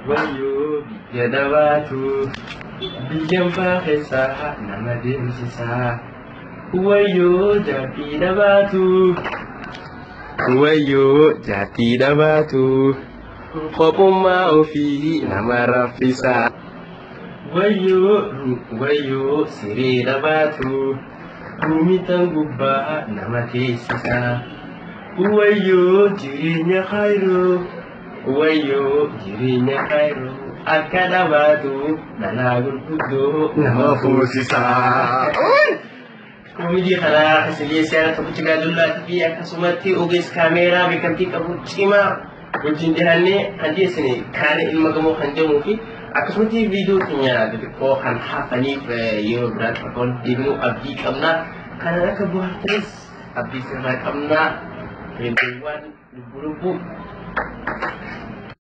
Wayyoo biyya dabaatu biyyaan baaqeessaa nama deemsisaa. Wayyoo jaabii dabaatu wayyoo jaabii dabaatu qophummaa ofii nama raffisaa. Wayyoo siree dabaatu rumitan gubbaa nama teessisaa. Wayyoo jireenya kaayiroo. Wayyoo jireenya kaayiroo akka dhabaatu dhalaa gurguddoo nama fuusisaa. Koomidii kanaa Hasilee Siyaana tokkichi Gaadullaatii fi akkasumatti ogeessa kaameeraa beekamtii qabu cimaa wajjin dhihannee kan dhiyeessine kaane ilma gamoo kan jedhamuu fi akkasumatti viidiyoo keenya xixiqqoo kan hafaniif yeroo biraatti akka walitti deebinu abdii qabnaa. Kanan akka bohaartanis abdii sirraa qabnaa. Reediyoowwan lubbuu